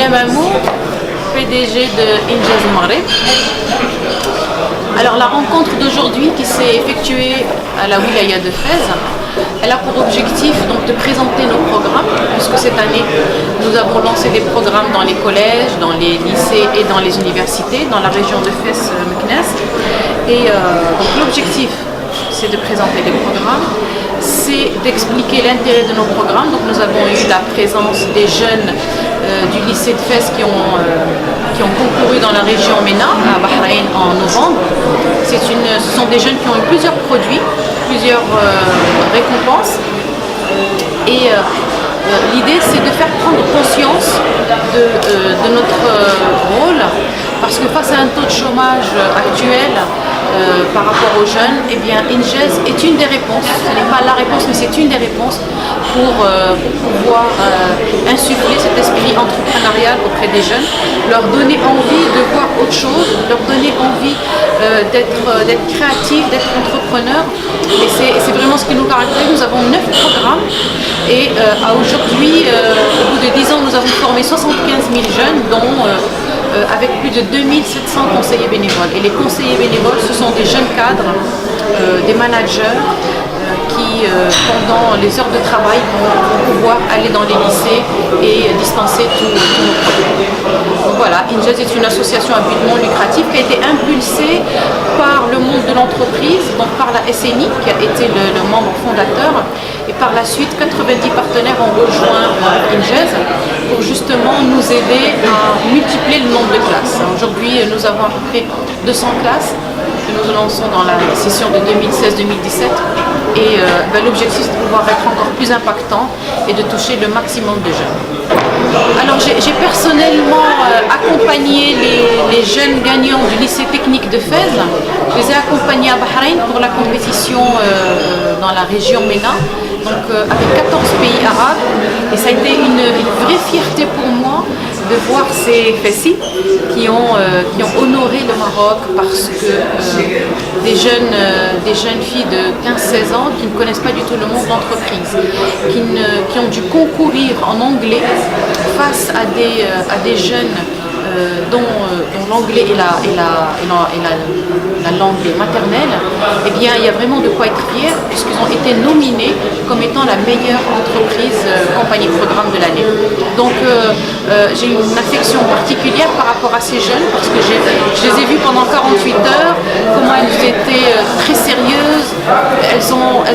Leila Mamour, PDG de Injaz Maghreb. Alors la rencontre d'aujourd'hui qui s'est effectuée à la Wilaya de Fès, elle a pour objectif donc de présenter nos programmes, puisque cette année nous avons lancé des programmes dans les collèges, dans les lycées et dans les universités, dans la région de Fès-Meknès. Et donc l'objectif, c'est de présenter les programmes, c'est d'expliquer l'intérêt de nos programmes. Donc nous avons eu la présence des jeunes du lycée de Fès qui ont concouru dans la région MENA, à Bahreïn en novembre. Ce sont des jeunes qui ont eu plusieurs produits, plusieurs récompenses. Et l'idée, c'est de faire prendre conscience de notre rôle, parce que face à un taux de chômage actuel, par rapport aux jeunes, eh bien Injaz est une des réponses. Ce n'est pas la réponse, mais c'est une des réponses pour pouvoir insuffler cet esprit entrepreneurial auprès des jeunes, leur donner envie de voir autre chose, leur donner envie d'être créatifs, d'être entrepreneurs. Et c'est vraiment ce qui nous caractérise. Nous avons 9 programmes et à aujourd'hui, au bout de 10 ans, nous avons formé 75 000 jeunes, dont avec plus de 2700 conseillers bénévoles. Et les conseillers bénévoles, ce sont des jeunes cadres, des managers qui, pendant les heures de travail, vont pouvoir aller dans les lycées et dispenser tous nos produits. Donc voilà, Injaz est une association à but non lucratif qui a été impulsée par le monde de l'entreprise, donc par la SNI qui a été le membre fondateur, et par la suite 90 partenaires ont rejoint Injaz pour justement nous aider à multiplier le nombre de classes. Aujourd'hui, nous avons à peu près 200 classes que nous lançons dans la session de 2016-2017 et l'objectif c'est de pouvoir être encore plus impactant et de toucher le maximum de jeunes. Alors j'ai personnellement accompagné les jeunes gagnants du lycée technique de Fès. Je les ai accompagnés à Bahreïn pour la compétition dans la région MENA, donc avec 14 pays arabes, et ça a été une vraie fierté pour moi de voir ces Fessis qui ont honoré le Maroc, parce que des jeunes filles de 15-16 ans qui ne connaissent pas du tout le monde d'entreprise, qui ont dû concourir en anglais face à des jeunes dont l'anglais est la langue maternelle, eh bien il y a vraiment de quoi être fier, puisqu'ils ont été nominés comme étant la meilleure entreprise compagnie de programme de l'année. Donc j'ai une affection particulière par rapport à ces jeunes, parce que je les ai vus pendant 48 heures, comment elles étaient très sérieuses, elles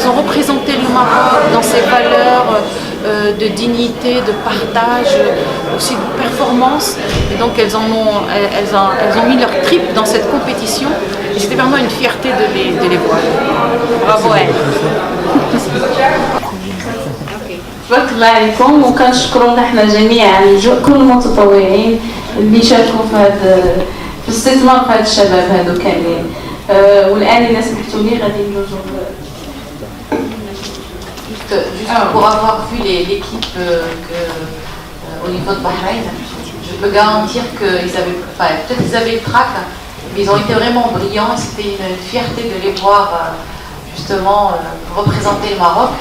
ont représenté le Maroc dans ses valeurs de dignité, de partage, aussi de performance. Et donc elles ont mis leur trip dans cette compétition, et c'était vraiment une fierté de les voir. Bravo à elles. تبارك الله عليكم، وكنشكروا نحن جميعا كل المتطوعين اللي شاركوا في استثمار في هذا الشباب هذو كاملين. والان اذا سمحتوا لي غادي ندوزو Juste pour avoir vu l'équipe au niveau de Bahreïn, je peux garantir qu'ils avaient, peut-être qu'ils avaient le trac, mais ils ont été vraiment brillants, et c'était une fierté de les voir justement représenter le Maroc.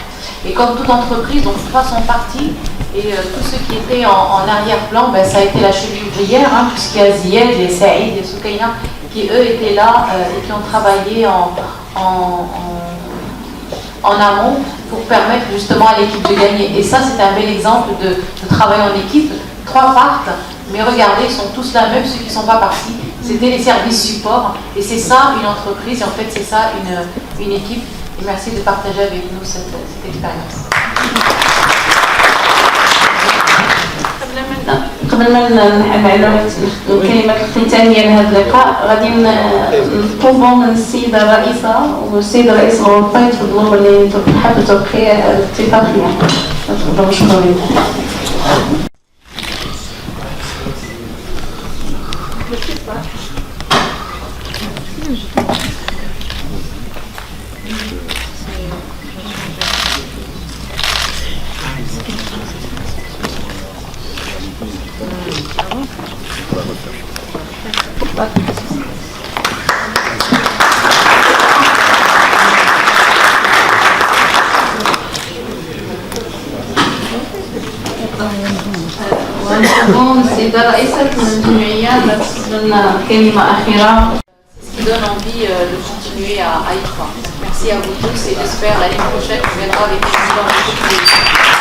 Et comme toute entreprise, donc trois sont partis, et tous ceux qui étaient en arrière-plan, ça a été la cheville ouvrière, puisqu'il y a Zied, les Saïd, les Soukaina, qui eux étaient là et qui ont travaillé en amont pour permettre justement à l'équipe de gagner. Et ça, c'est un bel exemple de travail en équipe. Trois partent, mais regardez, ils sont tous là, même ceux qui ne sont pas partis. C'était les services support, et c'est ça une entreprise, et en fait c'est ça une équipe. Et merci de partager avec nous cette expérience. قبل ما نعلم الكلمة الختامية لهذا اللقاء، غادي نطلبوا من السيدة الرئيسة والسيد رئيس الغرفة يتفضلوا اللي حابة توقيع الاتفاقية. تفضلوا، مشكورين. ونطلبوا من السيد السيدة رئيسة الجمعية لنا كلمة أخيرة. Ce qui donne envie de continuer à y croire. Merci à vous tous et j'espère l'année prochaine on viendra avec des événements beaucoup plus